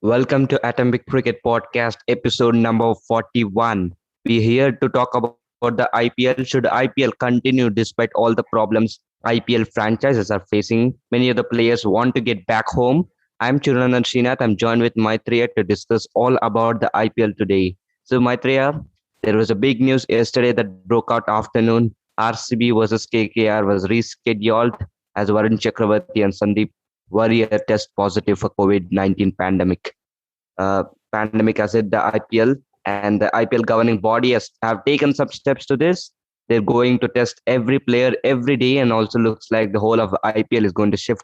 Welcome to Atomic Cricket Podcast, episode number 41. We're here to talk about the IPL. Should IPL continue despite all the problems IPL franchises are facing? Many of the players want to get back home. I'm Chiranand Srinath. I'm joined with Maitreya to discuss all about the IPL today. So, Maitreya, there was a big news yesterday that broke out afternoon. RCB versus KKR was rescheduled as Varun Chakravarti and Sandeep Warrior test positive for COVID-19 pandemic has hit the IPL, and the IPL governing body have taken some steps to this. They're going to test every player every day, and also looks like the whole of IPL is going to shift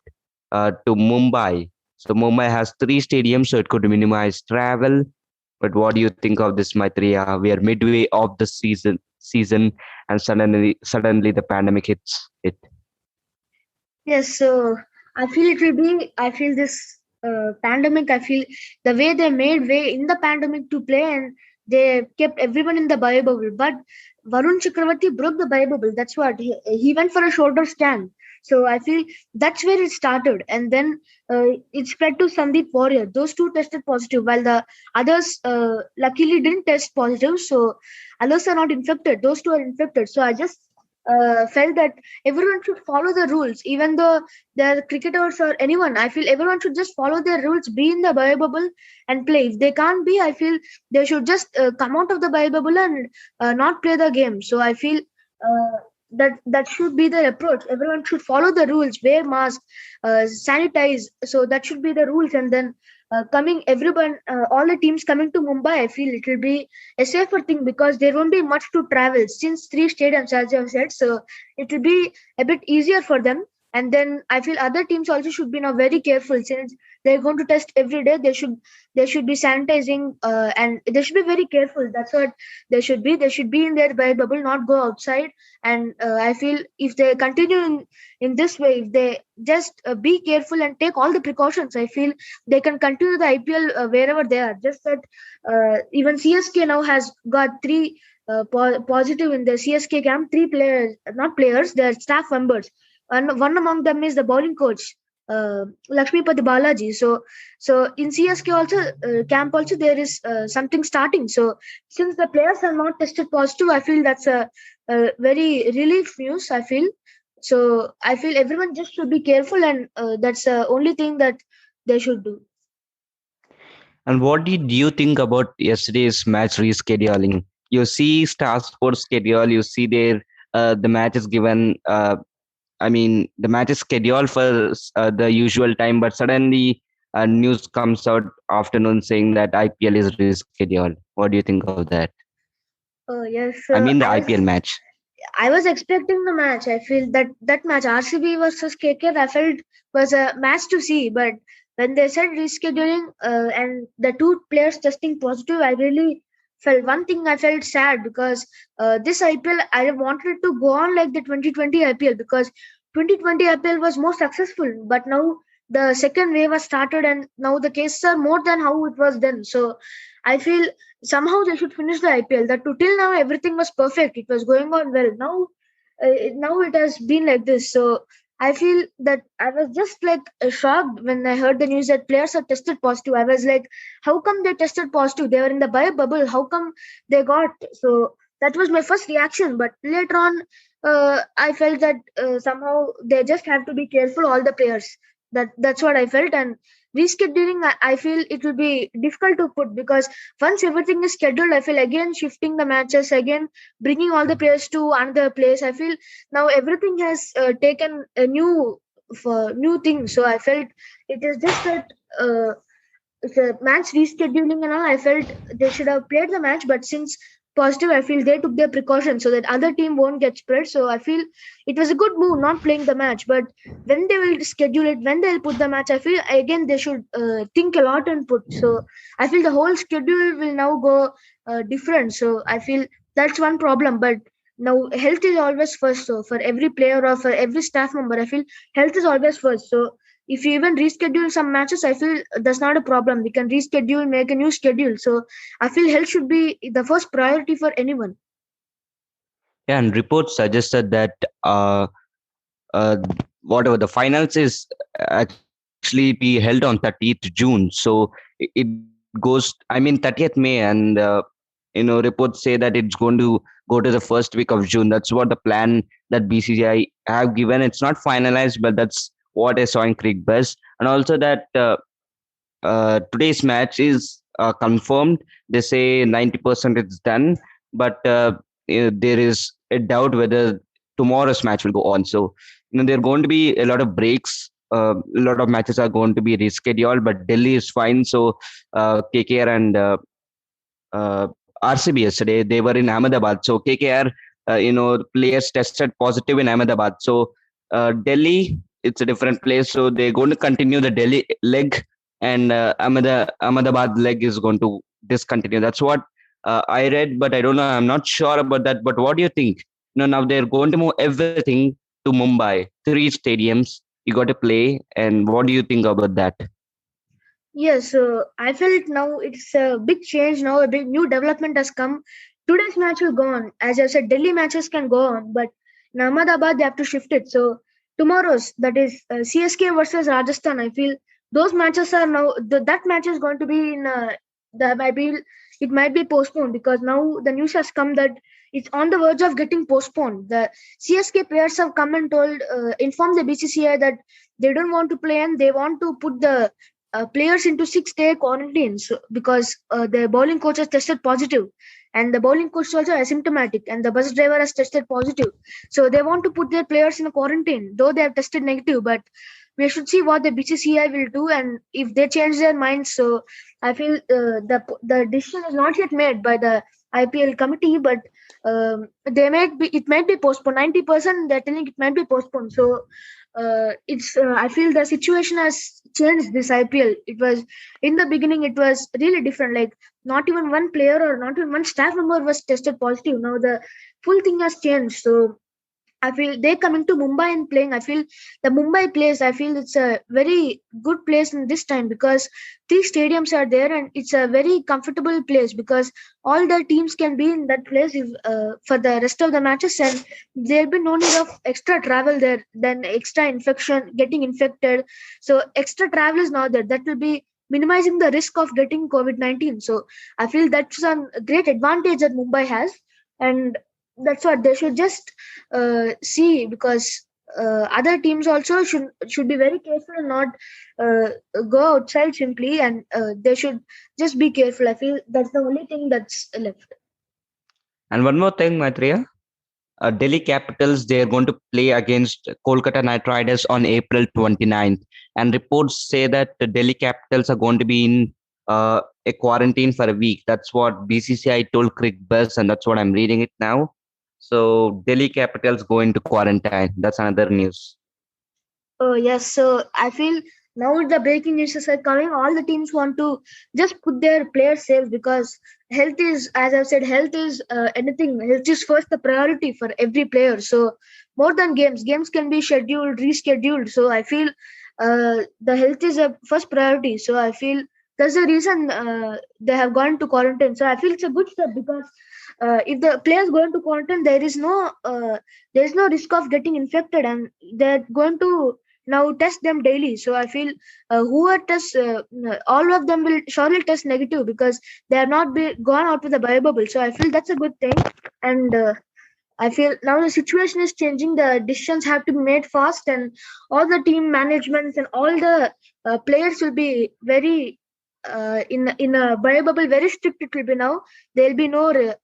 to Mumbai. So Mumbai has three stadiums, so it could minimize travel. But what do you think of this, Maitreya? We are midway of the season, and suddenly the pandemic hits it. Yes, so I feel it will be. I feel this pandemic. I feel the way they made way in the pandemic to play, and they kept everyone in the bio bubble. But Varun Chakravarti broke the bio bubble. That's what he went for a shoulder scan. So I feel that's where it started, and then it spread to Sandeep Warrior. Those two tested positive, while the others luckily didn't test positive. So others are not infected. Those two are infected. So I just felt that everyone should follow the rules, even though they're cricketers or anyone. I feel everyone should just follow their rules, be in the bio bubble and play. If they can't be, I feel they should just come out of the bio bubble and not play the game. So I feel that should be the approach. Everyone should follow the rules, wear mask, sanitize. So that should be the rules. And then coming everyone, all the teams coming to Mumbai, I feel it will be a safer thing because there won't be much to travel since three stadiums, as you have said. So it will be a bit easier for them. And then I feel other teams also should be now very careful since they're going to test every day. They should be sanitizing, and they should be very careful. That's what they should be. They should be in their bubble, not go outside. And I feel if they continue in this way, if they just be careful and take all the precautions, I feel they can continue the IPL wherever they are. Just that even CSK now has got three positive in the CSK camp. Three players, not players, they're staff members. And one among them is the bowling coach, Lakshmipati Balaji. So in CSK also camp also there is something starting. So since the players are not tested positive, I feel that's a very relief news. I feel so. I feel everyone just should be careful, and that's the only thing that they should do. And what did you think about yesterday's match rescheduling? You see Star Sports schedule, you see their the match is given. The match is scheduled for the usual time, but suddenly news comes out afternoon saying that IPL is rescheduled. What do you think of that? Yes, I mean, the IPL match. I was expecting the match. I feel that match RCB versus KKR, I felt was a match to see. But when they said rescheduling and the two players testing positive, I really felt one thing. I felt sad because this IPL I wanted to go on like the 2020 IPL because 2020 IPL was more successful. But now the second wave has started, and now the cases are more than how it was then. So I feel somehow they should finish the IPL. That to till now everything was perfect. It was going on well. Now it has been like this. So I feel that I was just like shocked when I heard the news that players are tested positive. I was like, how come they tested positive? They were in the bio bubble. How come they got? So that was my first reaction. But later on, I felt that somehow they just have to be careful. All the players. That's what I felt. And rescheduling, I feel it will be difficult to put because once everything is scheduled, I feel again shifting the matches, again bringing all the players to another place. I feel now everything has taken a new thing. So I felt it is just that the match rescheduling and all. I felt they should have played the match, but since positive, I feel they took their precautions so that other team won't get spread. So I feel it was a good move not playing the match. But when they will schedule it, when they'll put the match, I feel again they should think a lot and put. So I feel the whole schedule will now go different. So I feel that's one problem. But now health is always first. So for every player or for every staff member, I feel health is always first. So if you even reschedule some matches, I feel that's not a problem. We can reschedule, make a new schedule. So I feel health should be the first priority for anyone. Yeah, and reports suggested that uh, whatever the finals is actually actually be held on 30th June. So it goes, I mean, 30th May, and reports say that it's going to go to the first week of June. That's what the plan that BCCI have given. It's not finalized, but that's what I saw in Cricket Buzz. And also that today's match is confirmed. They say 90% it's done, but there is a doubt whether tomorrow's match will go on. So, there are going to be a lot of breaks. A lot of matches are going to be rescheduled, but Delhi is fine. So, KKR and RCB yesterday, they were in Ahmedabad. So KKR, players tested positive in Ahmedabad. So Delhi, it's a different place. So they're going to continue the Delhi leg, and Ahmedabad leg is going to discontinue. That's what I read, but I don't know. I'm not sure about that. But what do you think? Now they're going to move everything to Mumbai. 3 stadiums you got to play, and what do you think about that? Yes, I felt now it's a big change now. A big new development has come. Today's match will go on. As I said, Delhi matches can go on, but in Ahmedabad they have to shift it. So tomorrow's, that is CSK versus Rajasthan. I feel those matches are now that match is going to be in the I feel it might be postponed because now the news has come that it's on the verge of getting postponed. The CSK players have come and informed the BCCI that they don't want to play and they want to put the players into 6-day quarantines because the bowling coach has tested positive and the bowling coach is also asymptomatic and the bus driver has tested positive. So they want to put their players in a quarantine, though they have tested negative. But we should see what the BCCI will do and if they change their minds. So I feel the decision is not yet made by the IPL committee, but it might be postponed. 90% they're telling it might be postponed. So it's I feel the situation has changed this IPL. It was in the beginning it was really different. Like not even one player or not even one staff member was tested positive. Now the full thing has changed. So I feel they coming to Mumbai and playing. I feel the Mumbai place. I feel it's a very good place in this time because 3 stadiums are there and it's a very comfortable place because all the teams can be in that place for the rest of the matches and there'll be no need of extra travel there. Then extra infection, getting infected. So extra travel is not there. That will be minimizing the risk of getting COVID-19. So I feel that's a great advantage that Mumbai has and that's what they should just see because other teams also should be very careful and not go outside simply and they should just be careful. I feel that's the only thing that's left. And one more thing, Maitreya. Delhi Capitals, they are going to play against Kolkata Knight Riders on April 29th. And reports say that the Delhi Capitals are going to be in a quarantine for a week. That's what BCCI told Cricket Buzz, and that's what I'm reading it now. So Delhi Capitals go into quarantine. That's another news. Oh yes, so I feel now the breaking news are coming. All the teams want to just put their players safe because health is, as I've said, health is anything. Health is first the priority for every player. So more than games can be scheduled, rescheduled. So I feel the health is a first priority. So I feel that's the reason they have gone to quarantine. So I feel it's a good step because if the players go into quarantine, there is no risk of getting infected, and they're going to now test them daily. So I feel whoever tests, all of them will surely test negative because they have not been gone out with the bio bubble. So I feel that's a good thing, and I feel now the situation is changing. The decisions have to be made fast, and all the team managements and all the players will be very in a bio bubble. Very strict it will be now. There'll be no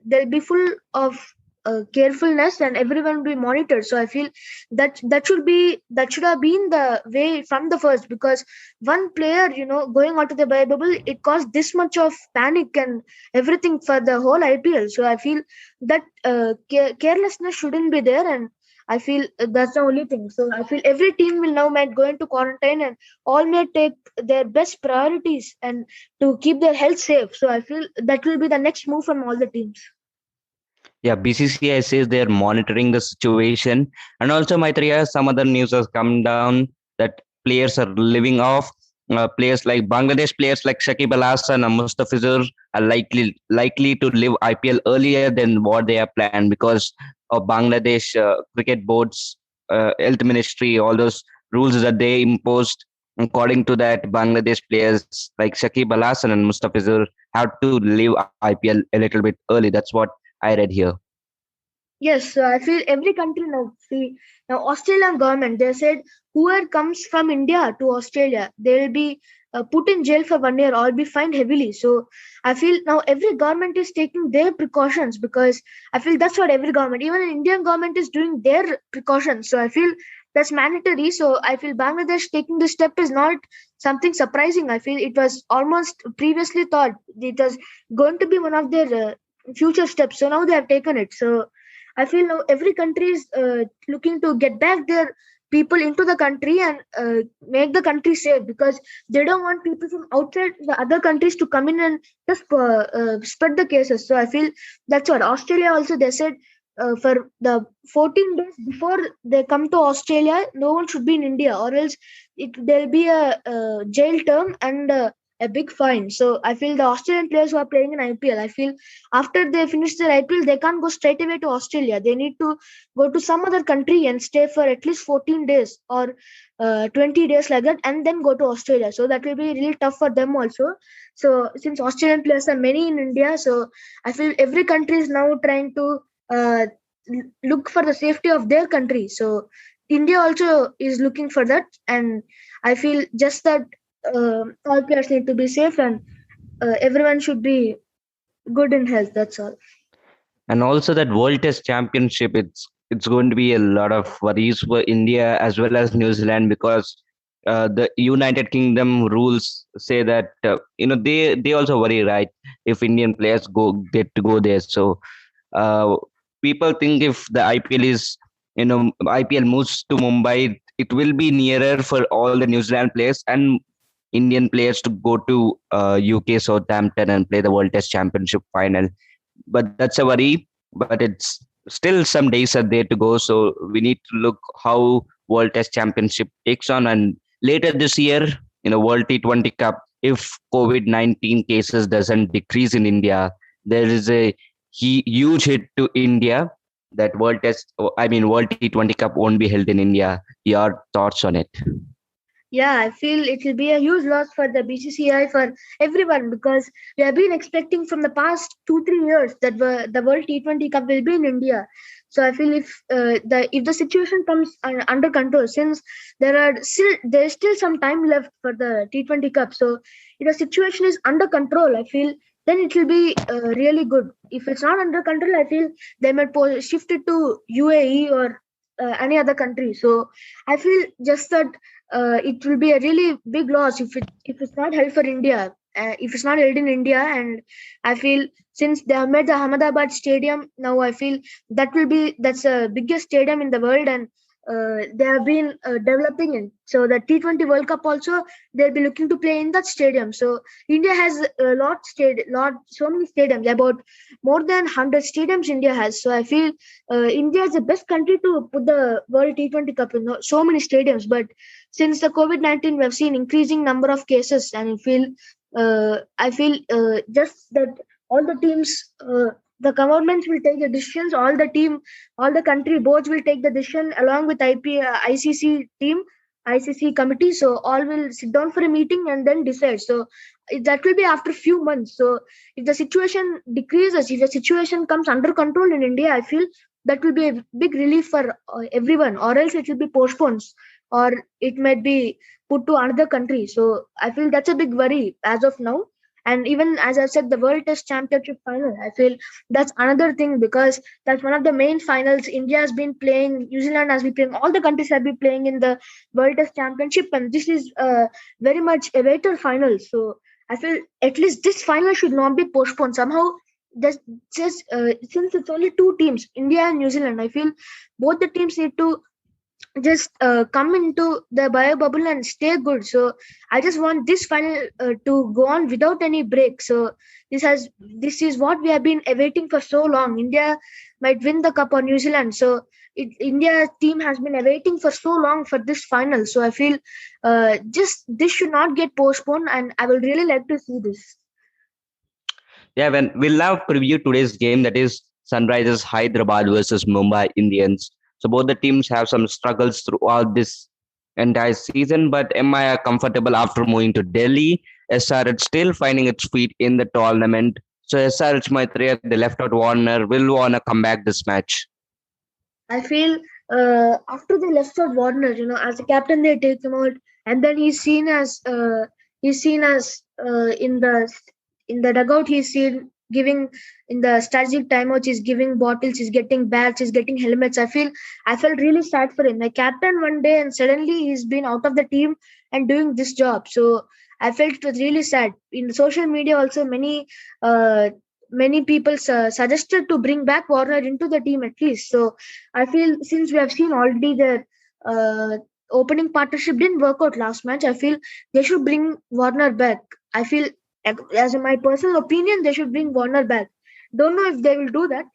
they'll be full of carefulness and everyone will be monitored. So I feel that should have been the way from the first because one player going out of the bubble, it caused this much of panic and everything for the whole IPL. So I feel that carelessness shouldn't be there, and I feel that's the only thing. So I feel every team will now might go into quarantine and all may take their best priorities and to keep their health safe. So I feel that will be the next move from all the teams. Yeah, BCCI says they're monitoring the situation. And also, Maitreya, some other news has come down that players are living off. Players like Bangladesh players like Shakib Al Hasan and Mustafizur are likely to leave IPL earlier than what they have planned because of Bangladesh cricket boards, health ministry, all those rules that they imposed. According to that, Bangladesh players like Shakib Al Hasan and Mustafizur have to leave IPL a little bit early. That's what I read here. Yes, so I feel every country now. See, now Australian government they said whoever comes from India to Australia, they will be put in jail for 1 year or be fined heavily. So I feel now every government is taking their precautions because I feel that's what every government, even an Indian government, is doing their precautions. So I feel that's mandatory. So I feel Bangladesh taking this step is not something surprising. I feel it was almost previously thought it was going to be one of their future steps. So now they have taken it. So I feel now every country is looking to get back their people into the country and make the country safe because they don't want people from outside the other countries to come in and just spread the cases. So I feel that's what Australia also they said for the 14 days before they come to Australia, no one should be in India or else there'll be a jail term and a big fine. So I feel the Australian players who are playing in IPL, I feel after they finish their IPL, they can't go straight away to Australia. They need to go to some other country and stay for at least 14 days or 20 days like that, and then go to Australia. So that will be really tough for them also. So since Australian players are many in India, so I feel every country is now trying to look for the safety of their country. So India also is looking for that, and I feel just that all players need to be safe and everyone should be good in health. That's all. And also that World Test Championship, it's going to be a lot of worries for India as well as New Zealand because the United Kingdom rules say that they also worry, right, if Indian players get to go there. So uh, people think if the IPL is IPL moves to Mumbai, it will be nearer for all the New Zealand players and Indian players to go to UK Southampton and play the World Test Championship final. But that's a worry. But it's still some days are there to go, so we need to look how World Test Championship takes on. And later this year, World T20 Cup, if COVID-19 cases doesn't decrease in India, there is a huge hit to India. That World T20 Cup won't be held in India. Your thoughts on it? Yeah, I feel it will be a huge loss for the BCCI for everyone because we have been expecting from the past 2-3 years that the World T20 Cup will be in India. So I feel if the situation comes under control, since there is still some time left for the T20 Cup, so if the situation is under control, I feel then it will be really good. If it's not under control, I feel they might shift it to UAE or any other country. So I feel just that it will be a really big loss if it's not held for India. If it's not held in India, and I feel since they have made the Ahmedabad Stadium now, I feel that's the biggest stadium in the world, and they have been developing it. So the T20 World Cup also they'll be looking to play in that stadium. So India has so many stadiums, about more than 100 stadiums India has. So I feel India is the best country to put the World T20 Cup in so many stadiums. But since the COVID-19, we have seen increasing number of cases, and I feel just that all the teams, the governments will take the decisions. All the country boards will take the decision along with ICC team, ICC committee. So all will sit down for a meeting and then decide. So that will be after few months. So if the situation decreases, if the situation comes under control in India, I feel that will be a big relief for everyone, or else it will be postponed or it might be put to another country. So I feel that's a big worry as of now. And even as I said, the World Test Championship final, I feel that's another thing because that's one of the main finals. India has been playing, New Zealand has been playing, all the countries have been playing in the World Test Championship, and this is very much a awaited final. So I feel at least this final should not be postponed somehow. Just since it's only two teams, India and New Zealand, I feel both the teams need to just come into the bio bubble and stay good. So I just want this final to go on without any break. So this is what we have been awaiting for so long. India might win the cup or New Zealand. So India team has been awaiting for so long for this final. So I feel just this should not get postponed, and I will really like to see this. Yeah, when we'll now preview today's game, that is Sunrisers Hyderabad versus Mumbai Indians. So both the teams have some struggles throughout this entire season, but MI are comfortable after moving to Delhi. SRH still finding its feet in the tournament. So SRH Maitreya, they left out Warner, will Warner come back this match? I feel after they left out Warner, as a captain, they take him out, and then he's seen as in the dugout. He's seen giving in the strategic timeouts. He's giving bottles. He's getting bats. He's getting helmets. I felt really sad for him. Like captain one day, and suddenly he's been out of the team and doing this job. So I felt it was really sad. In social media, also many people suggested to bring back Warner into the team at least. So I feel since we have seen already the uh, opening partnership didn't work out last match, I feel they should bring Warner back. I feel, as in my personal opinion, they should bring Warner back. Don't know if they will do that,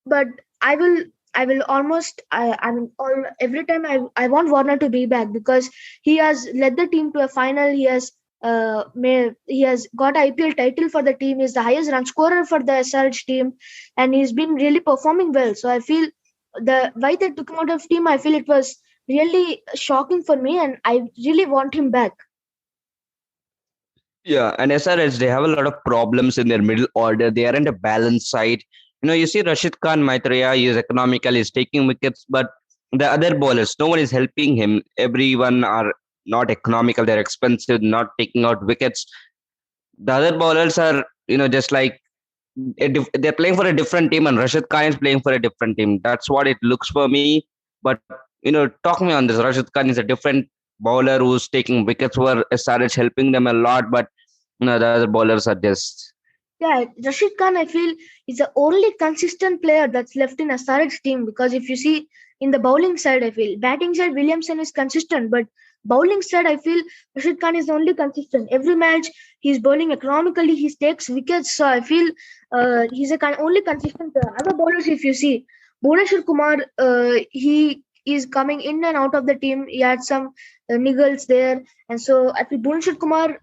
but I will. I will almost. Every time I want Warner to be back because he has led the team to a final. He has got IPL title for the team. He's the highest run scorer for the SRH team, and he's been really performing well. So I feel the why they took him out of team. I feel it was really shocking for me, and I really want him back. Yeah, and SRH, they have a lot of problems in their middle order. They aren't a balanced side. You see Rashid Khan Maitreya, he is economical, he's taking wickets, but the other bowlers, no one is helping him. Everyone are not economical, they're expensive, not taking out wickets. The other bowlers are, just like they're playing for a different team, and Rashid Khan is playing for a different team. That's what it looks for me. But, talk me on this. Rashid Khan is a different bowler who's taking wickets for SRH, helping them a lot, but the other bowlers are just. Yeah, Rashid Khan, I feel, is the only consistent player that's left in SRX team because if you see in the bowling side, I feel batting side Williamson is consistent, but bowling side, I feel Rashid Khan is the only consistent. Every match he's bowling economically, he takes wickets, so I feel he's a only consistent player. Other bowlers, if you see, Bhuvneshwar Kumar, he is coming in and out of the team. He had some niggles there, and so I think Bhuvneshwar Kumar,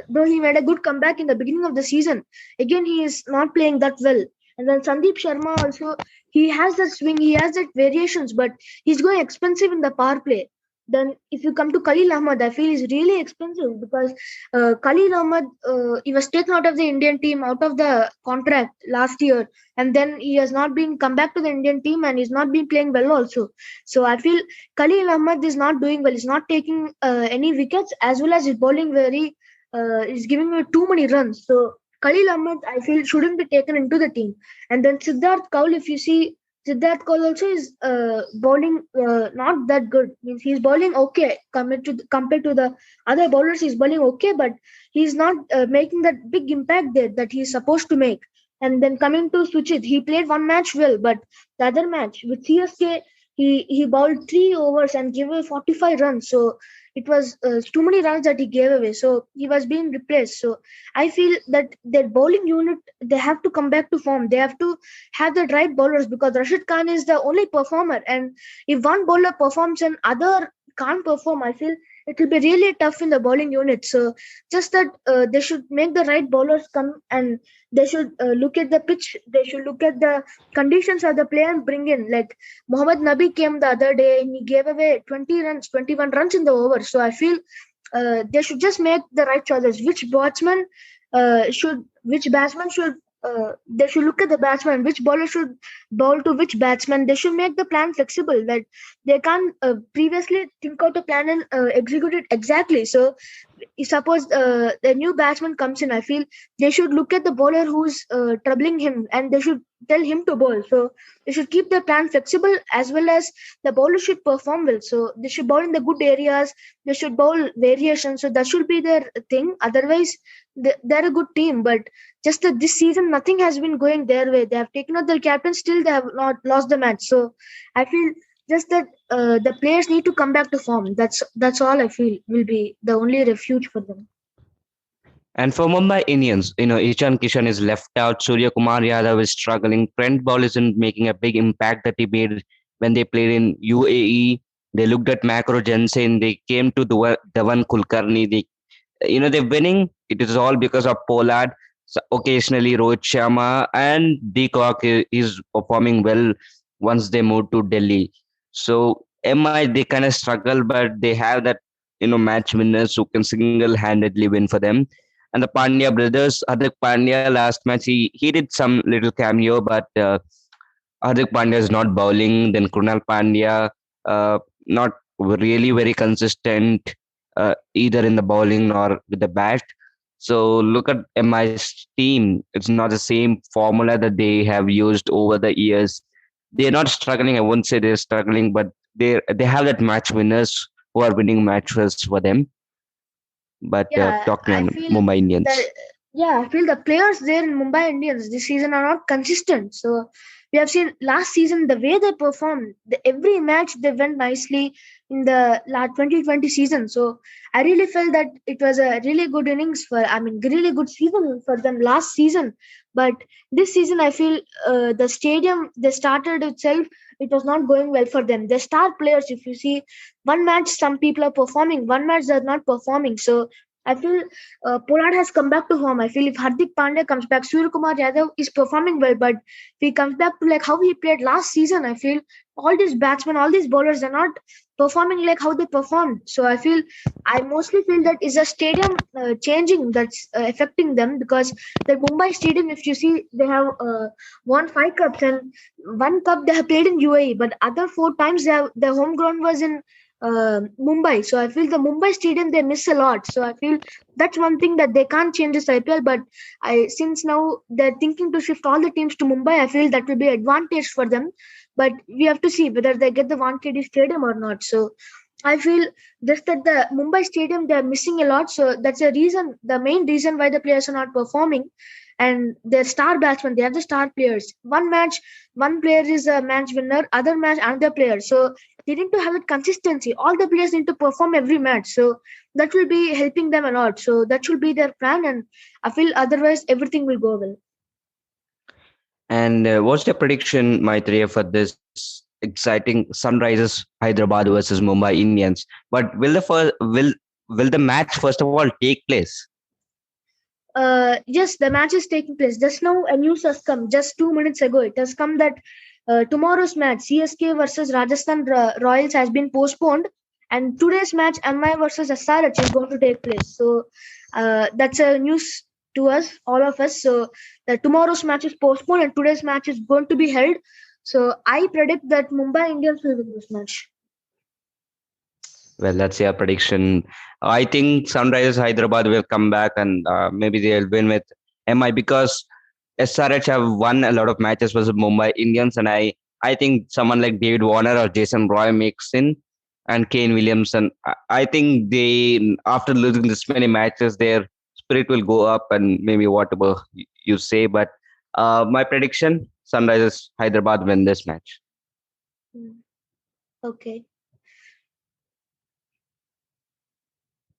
though he made a good comeback in the beginning of the season, again he is not playing that well. And then Sandeep Sharma also, he has that swing, he has that variations, but he's going expensive in the power play. Then if you come to Khalil Ahmad, I feel he's really expensive because Khalil Ahmad, he was taken out of the Indian team, out of the contract last year, and then he has not been come back to the Indian team, and he's not been playing well also. So I feel Khalil Ahmad is not doing well. He's not taking any wickets as well as he's bowling very. He's giving me too many runs. So Khalil Ahmad, I feel, shouldn't be taken into the team. And then Siddharth Kaul, if you see, Siddharth Kaul also is bowling not that good. Means he's bowling okay compared to the other bowlers. He's bowling okay, but he's not making that big impact there that he's supposed to make. And then coming to Suchit, he played one match well, but the other match with CSK, he bowled 3 overs and gave away 45 runs. So it was too many runs that he gave away. So he was being replaced. So I feel that their bowling unit, they have to come back to form. They have to have the right bowlers because Rashid Khan is the only performer. And if one bowler performs and other can't perform, I feel it will be really tough in the bowling unit. So just that they should make the right bowlers come and they should look at the pitch. They should look at the conditions of the play and bring in. Like Mohammad Nabi came the other day and he gave away 20 runs, 21 runs in the over. So I feel they should just make the right choices. Which batsman should they should look at the batsman, which bowler should bowl to which batsman. They should make the plan flexible that they can't previously think out a plan and execute it exactly. So if suppose the new batsman comes in, I feel they should look at the bowler who's troubling him and they should tell him to bowl. So they should keep the plan flexible as well as the bowler should perform well. So they should bowl in the good areas. They should bowl variations. So that should be their thing. Otherwise, they're a good team. But just that this season, nothing has been going their way. They have taken out their captain, still they have not lost the match. So I feel just that the players need to come back to form. That's all I feel will be the only refuge for them. And for Mumbai Indians, Ishan Kishan is left out. Surya Kumar Yadav is struggling. Trent Bowl isn't making a big impact that he made when they played in UAE. They looked at Macro Jensen. They came to Dhawan Kulkarni. They're winning. It is all because of Pollard. So occasionally Rohit Sharma and De Kock is performing well once they moved to Delhi. So MI, they kind of struggle, but they have that match winners who can single-handedly win for them. And the Pandya brothers, Hardik Pandya, last match he did some little cameo, but Hardik Pandya is not bowling. Then Krunal Pandya, not really very consistent either in the bowling or with the bat. So look at MI's team. It's not the same formula that they have used over the years. They're not struggling. I won't say they're struggling, but they have that match winners who are winning matches for them. But Yeah, talk me I on feel Mumbai that Indians. I feel the players there in Mumbai Indians this season are not consistent. So we have seen last season the way they performed. Every match they went nicely in the 2020 season. So I really felt that it was a really good innings for. I mean, really good season for them last season. But this season, I feel the stadium they started itself. It was not going well for them. The star players, if you see, one match some people are performing, one match they're not performing. So I feel Pollard has come back to home. I feel if Hardik Pandya comes back, Surya Kumar Yadav is performing well, but if he comes back to like how he played last season, I feel all these batsmen, all these bowlers are not performing like how they performed. So I mostly feel that is a stadium changing that's affecting them because the Mumbai Stadium, if you see, they have won 5 cups and 1 cup they have played in UAE, but other 4 times their home ground was in Mumbai. So I feel the Mumbai Stadium they miss a lot. So I feel that's one thing that they can't change this IPL. But I since now they're thinking to shift all the teams to Mumbai, I feel that will be advantage for them. But we have to see whether they get the Wankhede Stadium or not. So I feel just that the Mumbai Stadium they're missing a lot. So that's a reason, the main reason why the players are not performing. And their star batsmen, they are the star players. One match, one player is a match winner, other match another player. So they need to have it consistency. All the players need to perform every match. So that will be helping them a lot. So that should be their plan. And I feel otherwise everything will go well. And what's your prediction, Maitreya, for this exciting Sunrisers Hyderabad versus Mumbai Indians? But will the match first of all take place? Yes, the match is taking place. Just now, a news has come just 2 minutes ago. It has come that tomorrow's match, CSK versus Rajasthan Royals, has been postponed, and today's match, MI versus SRH, is going to take place. So that's a news to us, all of us. So the tomorrow's match is postponed, and today's match is going to be held. So I predict that Mumbai Indians will win this match. Well, that's your prediction. I think Sunrisers Hyderabad will come back and maybe they'll win with MI because SRH have won a lot of matches versus Mumbai Indians, and I think someone like David Warner or Jason Roy makes in, and Kane Williamson. I think they, after losing this many matches, their spirit will go up and maybe whatever you say. But my prediction: Sunrisers Hyderabad win this match. Mm, okay.